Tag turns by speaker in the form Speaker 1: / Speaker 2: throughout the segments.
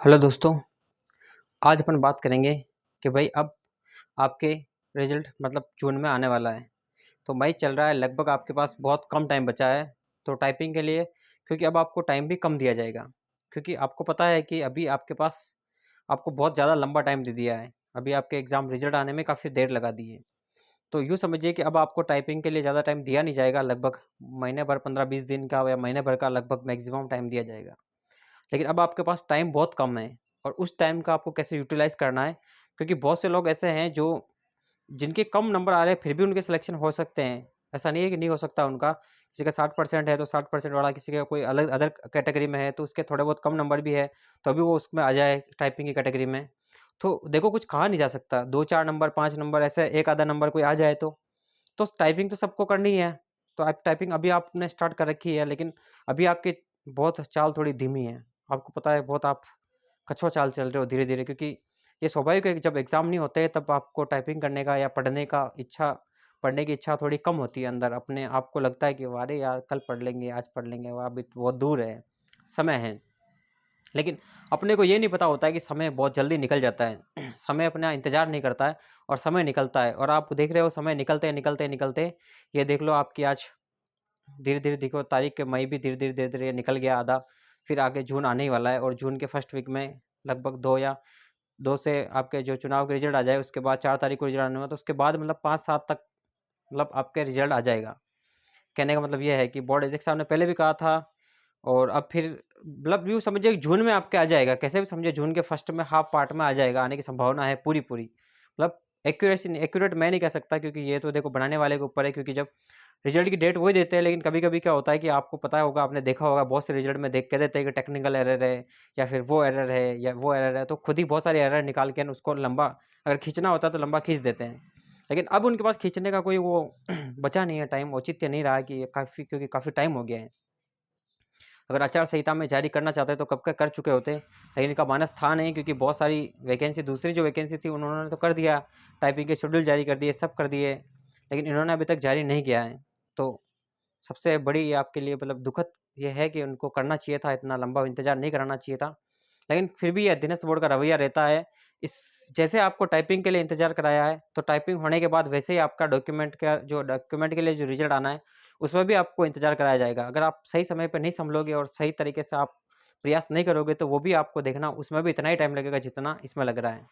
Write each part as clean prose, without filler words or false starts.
Speaker 1: Hello दोस्तों, आज अपन बात करेंगे कि भाई अब आपके रिजल्ट मतलब जून में आने वाला है। तो मई चल रहा है, लगभग आपके पास बहुत कम टाइम बचा है तो टाइपिंग के लिए, क्योंकि अब आपको टाइम भी कम दिया जाएगा। क्योंकि आपको पता है कि अभी आपके पास आपको बहुत ज़्यादा लंबा टाइम दे दिया है। अभी आपके एग्ज़ाम रिजल्ट आने में काफ़ी देर लगा दी है। तो यूँ समझिए कि अब आपको टाइपिंग के लिए ज़्यादा टाइम दिया नहीं जाएगा, लगभग महीने भर 15-20 दिन का या महीने भर का लगभग मैक्सिमम टाइम दिया जाएगा। लेकिन अब आपके पास टाइम बहुत कम है और उस टाइम का आपको कैसे यूटिलाइज़ करना है, क्योंकि बहुत से लोग ऐसे हैं जो जिनके कम नंबर आ रहे हैं फिर भी उनके सिलेक्शन हो सकते हैं। ऐसा नहीं है कि नहीं हो सकता उनका। किसी का 60% है तो 60% वाला, किसी का कोई अलग अदर कैटेगरी में है तो उसके थोड़े बहुत कम नंबर भी है तो अभी वो उसमें आ जाए टाइपिंग की कैटेगरी में। तो देखो, कुछ कहा नहीं जा सकता, 2-4 नंबर 5 नंबर ऐसे एक आधा नंबर कोई आ जाए तो टाइपिंग तो सबको करनी ही है। तो आप टाइपिंग अभी आपने स्टार्ट कर रखी है, लेकिन अभी आपकी बहुत चाल थोड़ी धीमी है। आपको पता है, बहुत आप कछुआ चाल चल रहे हो धीरे-धीरे, क्योंकि ये स्वाभाविक है कि जब एग्ज़ाम नहीं होते तब आपको टाइपिंग करने का या पढ़ने की इच्छा थोड़ी कम होती है अंदर। अपने आप को लगता है कि अरे यार, कल पढ़ लेंगे, आज पढ़ लेंगे, वह अभी तो बहुत दूर है, समय है। लेकिन अपने को ये नहीं पता होता है कि समय बहुत जल्दी निकल जाता है। समय अपना इंतज़ार नहीं करता है और समय निकलता है, और आप देख रहे हो समय निकलते, निकलते, निकलते, ये देख लो आपकी आज धीरे-धीरे देखो तारीख के मई भी धीरे-धीरे, धीरे-धीरे निकल गया आधा। फिर आगे जून आने ही वाला है और जून के फर्स्ट वीक में लगभग 2 से आपके जो चुनाव के रिजल्ट आ जाए, उसके बाद 4 तारीख को रिजल्ट आने वाला, तो उसके बाद मतलब 5-7 तक मतलब आपके रिजल्ट आ जाएगा। कहने का मतलब ये है कि बोर्ड एग्ज़ाम ने पहले भी कहा था, और अब फिर मतलब यूँ समझिए कि जून में आपके आ जाएगा। कैसे भी समझिए, जून के फर्स्ट में हाफ पार्ट में आ जाएगा, आने की संभावना है पूरी-पूरी। मतलब एक्यूरेट मैं नहीं कह सकता, क्योंकि ये तो देखो बनाने वाले के ऊपर है, क्योंकि जब रिजल्ट की डेट वही देते हैं। लेकिन कभी-कभी क्या होता है कि आपको पता होगा, आपने देखा होगा, बहुत से रिजल्ट में देख के देते हैं कि टेक्निकल एरर है या फिर वो एरर है या वो एरर है, तो खुद ही बहुत सारे एरर निकाल के उसको लंबा, अगर खींचना होता है तो लंबा खींच देते हैं। लेकिन अब उनके पास खींचने का कोई वो बचा नहीं है, टाइम औचित्य नहीं रहा है कि ये काफ़ी, क्योंकि काफ़ी टाइम हो गया है। अगर आचार संहिता में जारी करना चाहते तो कब का कर चुके होते, लेकिन इनका मानस था नहीं, क्योंकि बहुत सारी वैकेंसी, दूसरी जो वैकेंसी थी उन्होंने तो कर दिया, टाइपिंग के शेड्यूल जारी कर दिए, सब कर दिए, लेकिन इन्होंने अभी तक जारी नहीं किया है। तो सबसे बड़ी ये आपके लिए मतलब दुखद ये है कि उनको करना चाहिए था, इतना लंबा इंतज़ार नहीं कराना चाहिए था। लेकिन फिर भी ये अधीनस्थ बोर्ड का रवैया रहता है, इस जैसे आपको टाइपिंग के लिए इंतज़ार कराया है, तो टाइपिंग होने के बाद वैसे ही आपका डॉक्यूमेंट के लिए जो रिज़ल्ट आना है, उसमें भी आपको इंतज़ार कराया जाएगा। अगर आप सही समय पे नहीं सँभलोगे और सही तरीके से आप प्रयास नहीं करोगे, तो वो भी आपको देखना, उसमें भी इतना ही टाइम लगेगा जितना इसमें लग रहा है।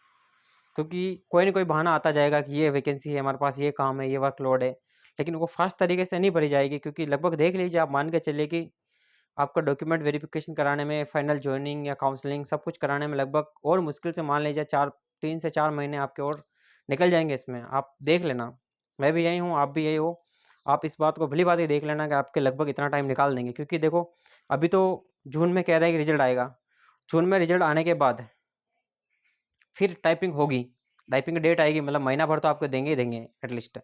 Speaker 1: क्योंकि कोई न कोई बहाना आता जाएगा कि ये वैकेंसी है, हमारे पास ये काम है, ये वर्कलोड है, लेकिन वो फ़ास्ट तरीके से नहीं भरी जाएगी, क्योंकि लगभग देख लीजिए, आप मान के चलिए कि आपका डॉक्यूमेंट वेरिफ़िकेशन कराने में, फाइनल जॉइनिंग या काउंसलिंग सब कुछ कराने में लगभग और मुश्किल से मान लीजिए 3 से 4 महीने आपके और निकल जाएँगे इसमें। आप देख लेना, मैं भी यही हूँ, आप भी यही हो। आप इस बात को भली-भाँति देख लेना कि आपके लगभग इतना टाइम निकाल देंगे, क्योंकि देखो, अभी तो जून में कह रहे हैं कि रिज़ल्ट आएगा। जून में रिज़ल्ट आने के बाद फिर टाइपिंग होगी, टाइपिंग की डेट आएगी, मतलब महीना भर तो आपको देंगे ही देंगे एटलीस्ट।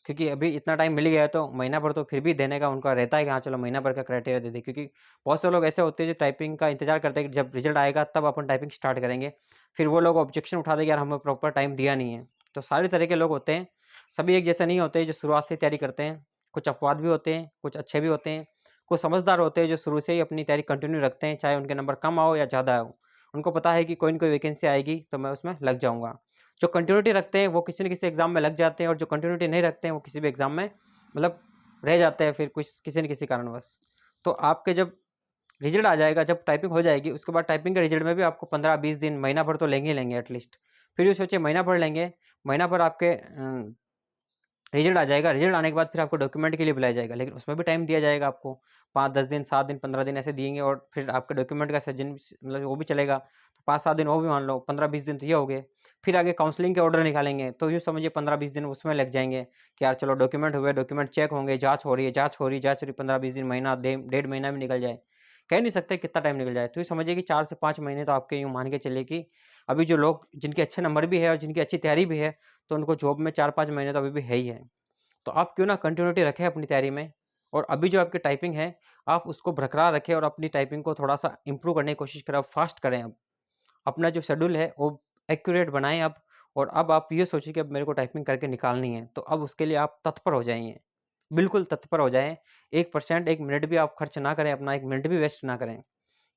Speaker 1: क्योंकि अभी इतना टाइम मिल गया है तो महीना भर तो फिर भी देने का उनका रहता है कि हाँ, चलो महीना भर का क्राइटेरिया दे दें। क्योंकि बहुत से लोग ऐसे होते हैं जो टाइपिंग का इंतज़ार करते हैं कि जब रिज़ल्ट आएगा तब अपन टाइपिंग स्टार्ट करेंगे। फिर वो लोग ऑब्जेक्शन उठाते हैं कि यार, हमें प्रॉपर टाइम दिया नहीं है। तो सारे तरह के लोग होते हैं, सभी एक जैसे नहीं होते जो शुरुआत से तैयारी करते हैं। कुछ अपवाद भी होते हैं, कुछ अच्छे भी होते हैं, कुछ समझदार होते हैं जो शुरू से ही अपनी तैयारी कंटिन्यू रखते हैं, चाहे उनके नंबर कम आओ या ज़्यादा आओ। उनको पता है कि कोई न कोई वैकेंसी आएगी तो मैं उसमें लग जाऊँगा। जो कंटिन्यूटी रखते हैं वो किसी न किसी एग्ज़ाम में लग जाते हैं, और जो कंटिन्यूटी नहीं रखते हैं वो किसी भी एग्ज़ाम में मतलब रह जाते हैं, फिर कुछ किसी न किसी कारणवश। तो आपके जब रिज़ल्ट आ जाएगा, जब टाइपिंग हो जाएगी, उसके बाद टाइपिंग के रिज़ल्ट में भी आपको 15-20 दिन, महीना भर तो लेंगे ही लेंगे एटलीस्ट। फिर ये सोचिए, महीना भर लेंगे, महीना भर आपके रिज़ल्ट आ जाएगा, रिज़ल्ट आने के बाद फिर आपको डॉक्यूमेंट के लिए बुलाया जाएगा, लेकिन उसमें भी टाइम दिया जाएगा आपको। 5-10 दिन, 7 दिन, 15 दिन ऐसे दिएँगे, और फिर आपके डॉक्यूमेंट का सज्जन मतलब वो भी चलेगा, तो 5-7 दिन वो भी मान लो, 15-20 दिन तो ये हो गए। फिर आगे काउंसलिंग के ऑर्डर निकालेंगे, तो यूँ समझिए 15-20 दिन उसमें लग जाएँगे कि यार चलो, डॉक्यूमेंट हुए, डॉक्यूमेंट चेक होंगे, जाँच हो रही है, जाँच हो रही है, जाँच हो रही है, 15-20 दिन, महीना, 1.5 महीना भी निकल जाए। कह नहीं सकते कितना टाइम निकल जाए, तो ये समझिए कि 4 से 5 महीने तो आपके यूँ मान के चलिए कि अभी जो लोग जिनके अच्छे नंबर भी है और जिनकी अच्छी तैयारी भी है, तो उनको जॉब में 4-5 महीने तो अभी भी है ही है। तो आप क्यों ना कंटिन्यूटी रखें अपनी तैयारी में, और अभी जो आपकी टाइपिंग है, आप उसको बरकरार रखें और अपनी टाइपिंग को थोड़ा-सा इम्प्रूव करने की कोशिश करें, फ़ास्ट करें अब। अपना जो शेड्यूल है वो एक्यूरेट बनाएँ अब, और अब आप ये सोचिए कि अब मेरे को टाइपिंग करके निकालनी है, तो अब उसके लिए आप तत्पर हो जाइए। बिल्कुल तत्पर हो जाएँ, 1% 1 मिनट भी आप खर्च ना करें अपना, 1 मिनट भी वेस्ट ना करें।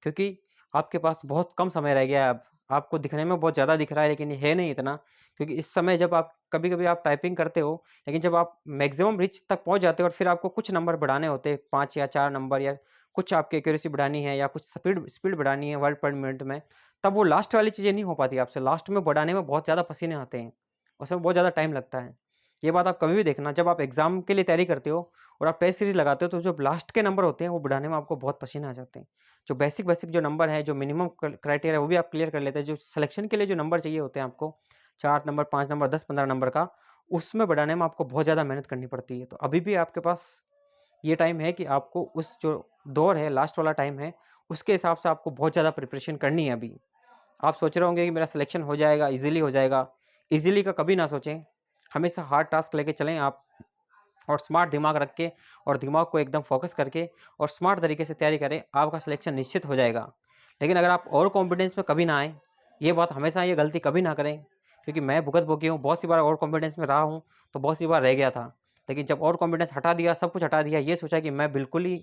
Speaker 1: क्योंकि आपके पास बहुत कम समय रह गया है अब। आपको दिखने में बहुत ज़्यादा दिख रहा है लेकिन ये है नहीं इतना, क्योंकि इस समय जब आप कभी-कभी आप टाइपिंग करते हो, लेकिन जब आप मैक्सिमम रीच तक पहुँच जाते हो और फिर आपको कुछ नंबर बढ़ाने होते हैं, 5 या 4 नंबर, या कुछ आपकी एक्यूरेसी बढ़ानी है या कुछ स्पीड स्पीड बढ़ानी है वर्ड पर मिनट में, तब वो लास्ट वाली चीज़ें नहीं हो पाती आपसे। लास्ट में बढ़ाने में बहुत ज़्यादा पसीने आते हैं, उसमें बहुत ज़्यादा टाइम लगता है। ये बात आप कभी भी देखना, जब आप एग्ज़ाम के लिए तैयारी करते हो और आप टेस्ट सीरीज़ लगाते हो, तो जो लास्ट के नंबर होते हैं वो बढ़ाने में आपको बहुत पसीने आ जाते हैं। जो बेसिक जो नंबर है, जो मिनिमम क्राइटेरिया है, वो भी आप क्लियर कर लेते हैं। जो सिलेक्शन के लिए जो नंबर चाहिए होते हैं आपको, 4 नंबर, 5 नंबर, 10-15 नंबर का, उसमें बढ़ाने में आपको बहुत ज़्यादा मेहनत करनी पड़ती है। तो अभी भी आपके पास ये टाइम है कि आपको उस जो दौर है, लास्ट वाला टाइम है, उसके हिसाब से आपको बहुत ज़्यादा प्रिपरेशन करनी है अभी। आप सोच रहे होंगे कि मेरा सिलेक्शन हो जाएगा, ईज़िली हो जाएगा। ईज़िली का कभी ना सोचें, हमेशा हार्ड टास्क लेके चलें आप, और स्मार्ट दिमाग रख के और दिमाग को एकदम फोकस करके और स्मार्ट तरीके से तैयारी करें, आपका सिलेक्शन निश्चित हो जाएगा। लेकिन अगर आप ओवर कॉन्फिडेंस में कभी ना आएँ, ये बात हमेशा, ये गलती कभी ना करें, क्योंकि मैं भुगत भोगी हूँ, बहुत सी बार ओवर कॉन्फिडेंस में रहा हूँ, तो बहुत सी बार रह गया था। लेकिन जब ओवर कॉन्फिडेंस हटा दिया, सब कुछ हटा दिया, ये सोचा कि मैं बिल्कुल ही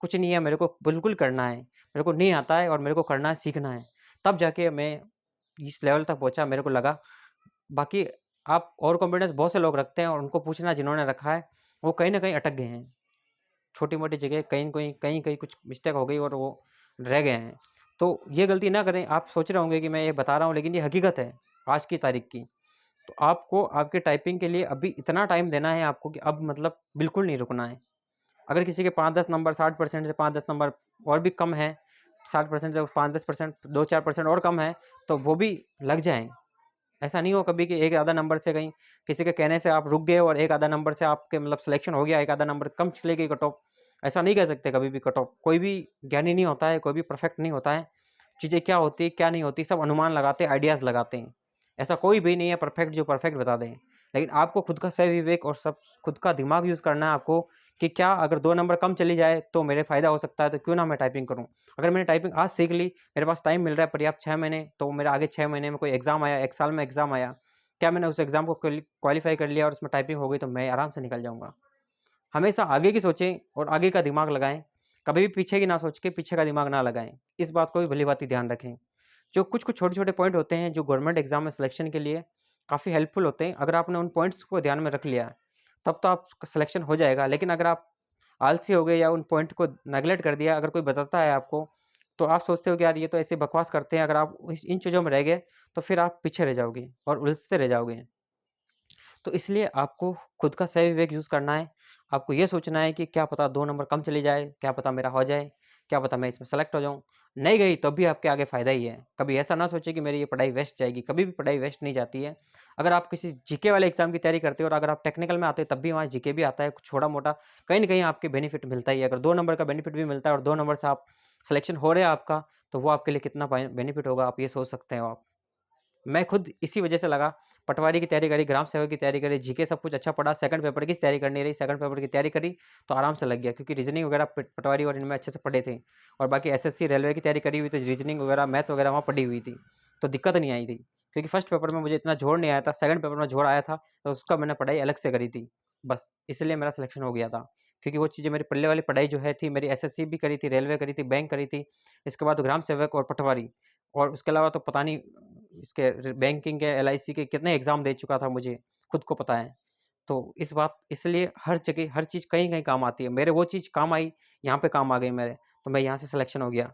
Speaker 1: कुछ नहीं है, मेरे को बिल्कुल करना है, मेरे को नहीं आता है और मेरे को करना है, सीखना है, तब जाके मैं इस लेवल तक पहुँचा, मेरे को लगा। बाकी आप ओवर कॉन्फिडेंस बहुत से लोग रखते हैं और उनको पूछना जिन्होंने रखा है, वो कहीं न कहीं अटक गए हैं। छोटी-मोटी जगह कहीं-कहीं कुछ मिस्टेक हो गई और वो रह गए हैं। तो ये गलती ना करें। आप सोच रहे होंगे कि मैं ये बता रहा हूँ, लेकिन ये हकीकत है, आज की तारीख की। तो आपको आपके टाइपिंग के लिए अभी इतना टाइम देना है आपको कि अब मतलब बिल्कुल नहीं रुकना है। अगर किसी के 5-10 नंबर 60% से 5-10 नंबर और भी कम है, 60% से 5-10%, 2-4% और कम है, तो वो भी लग जाएँ। ऐसा नहीं हो कभी कि एक आधा नंबर से कहीं किसी के कहने से आप रुक गए और एक आधा नंबर से आपके मतलब सिलेक्शन हो गया, एक आधा नंबर कम चली गई कट ऑफ। ऐसा नहीं कह सकते कभी भी कट ऑफ। कोई भी ज्ञानी नहीं होता है, कोई भी परफेक्ट नहीं होता है। चीज़ें क्या होती है, क्या नहीं होती, सब अनुमान लगाते हैं, आइडियाज़ लगाते हैं। ऐसा कोई भी नहीं है परफेक्ट जो परफेक्ट बता दे। लेकिन आपको खुद का सही विवेक और सब खुद का दिमाग यूज़ करना है आपको, कि क्या अगर 2 नंबर कम चली जाए तो मेरे फ़ायदा हो सकता है, तो क्यों ना मैं टाइपिंग करूँ। अगर मैंने टाइपिंग आज सीख ली, मेरे पास टाइम मिल रहा है पर्याप्त 6 महीने, तो मेरा आगे 6 महीने में कोई एग्ज़ाम आया, 1 साल में एग्ज़ाम आया, क्या मैंने उस एग्ज़ाम को क्वालीफ़ाई कर लिया और उसमें टाइपिंग हो गई, तो मैं आराम से निकल जाऊँगा। हमेशा आगे की सोचें और आगे का दिमाग लगाएँ, कभी भी पीछे की ना सोच के पीछे का दिमाग ना लगाएँ। इस बात को भी भली-भाँति ध्यान रखें। जो कुछ-कुछ छोटे-छोटे पॉइंट होते हैं, जो गवर्नमेंट एग्ज़ाम में सिलेक्शन के लिए काफ़ी हेल्पफुल होते हैं, अगर आपने उन पॉइंट्स को ध्यान में रख लिया, तब तो आपका सिलेक्शन हो जाएगा। लेकिन अगर आप आलसी हो गए या उन पॉइंट को नेगलेक्ट कर दिया, अगर कोई बताता है आपको, तो आप सोचते हो कि यार ये तो ऐसे बकवास करते हैं, अगर आप इस इन चीज़ों में रह गए, तो फिर आप पीछे रह जाओगे और उलझते रह जाओगे। तो इसलिए आपको खुद का सही विवेक यूज़ करना है। आपको ये सोचना है कि क्या पता 2 नंबर कम चली जाए, क्या पता मेरा हो जाए, क्या पता मैं इसमें सेलेक्ट हो जाऊँ। नहीं गई तब भी आपके आगे फ़ायदा ही है। कभी ऐसा ना सोचिए कि मेरी ये पढ़ाई वेस्ट जाएगी, कभी भी पढ़ाई वेस्ट नहीं जाती है। अगर आप किसी जीके वाले एग्ज़ाम की तैयारी करते हो और अगर आप टेक्निकल में आते हो तब भी वहाँ जीके भी आता है, कुछ छोटा-मोटा कहीं न कहीं आपके बेनिफिट मिलता ही है। अगर 2 नंबर का बेनिफिट भी मिलता है और 2 नंबर से आप सिलेक्शन हो रहा है आपका, तो वो आपके लिए कितना बेनिफिट होगा, आप ये सोच सकते हो आप। मैं खुद इसी वजह से लगा, पटवारी की तैयारी करी, ग्राम सेवक की तैयारी करी, जीके सब कुछ अच्छा पढ़ा, सेकंड पेपर की तैयारी करनी रही, सेकंड पेपर की तैयारी करी, तो आराम से लग गया, क्योंकि रीज़निंग वगैरह पटवारी और इनमें अच्छे से पढ़े थे। और बाकी एसएससी, रेलवे की तैयारी करी हुई, तो रीज़निंग वगैरह, मैथ वगैरह वहाँ पढ़ी हुई थी, तो दिक्कत नहीं आई थी। क्योंकि फर्स्ट पेपर में मुझे इतना जोड़ नहीं आया था, सेकंड पेपर में जोड़ आया था, तो उसका मैंने पढ़ाई अलग से करी थी, बस इसलिए मेरा सिलेक्शन हो गया था। क्योंकि वो चीज़ें मेरी पल्ले वाली पढ़ाई जो है थी, मेरी एसएससी भी करी थी, रेलवे करी थी, बैंक करी थी, इसके बाद ग्राम सेवक और पटवारी, और उसके अलावा तो पता नहीं इसके बैंकिंग के, एलआईसी के कितने एग्ज़ाम दे चुका था, मुझे खुद को पता है। तो इस बात इसलिए हर जगह हर चीज़ कहीं-कहीं काम आती है। मेरे वो चीज़ काम आई, यहाँ पे काम आ गई मेरे, तो मैं यहाँ से सिलेक्शन हो गया।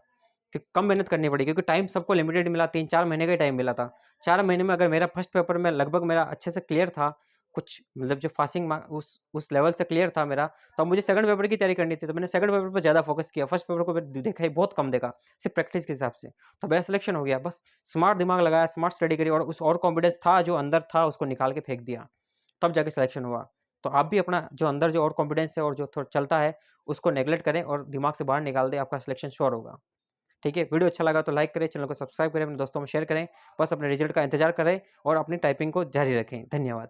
Speaker 1: कम मेहनत करनी पड़ी, क्योंकि टाइम सबको लिमिटेड मिला, 3-4 महीने का ही टाइम मिला था। 4 महीने में अगर मेरा फर्स्ट पेपर में लगभग मेरा अच्छे से क्लियर था, कुछ मतलब जो पासिंग मार्क उस लेवल से क्लियर था मेरा, तो अब मुझे सेकंड पेपर की तैयारी करनी थी, तो मैंने सेकंड पेपर पे ज़्यादा फ़ोकस किया। फर्स्ट पेपर को मैंने देखा ही बहुत कम देखा, सिर्फ़ प्रैक्टिस के हिसाब से, तो मेरा सिलेक्शन हो गया। बस स्मार्ट दिमाग लगाया, स्मार्ट स्टडी करी और उस और कॉन्फिडेंस था जो अंदर था, उसको निकाल के फेंक दिया, तब जाके सिलेक्शन हुआ। तो आप भी अपना जो अंदर जो और कॉन्फिडेंस है और जो थोड़ा चलता है, उसको नेगलेक्ट करें और दिमाग से बाहर निकाल दें, आपका सिलेक्शन श्योर होगा। ठीक है? वीडियो अच्छा लगा तो लाइक करें, चैनल को सब्सक्राइब करें, अपने दोस्तों में शेयर करें। बस अपने रिज़ल्ट का इंतज़ार करें और अपनी टाइपिंग को जारी रखें। धन्यवाद।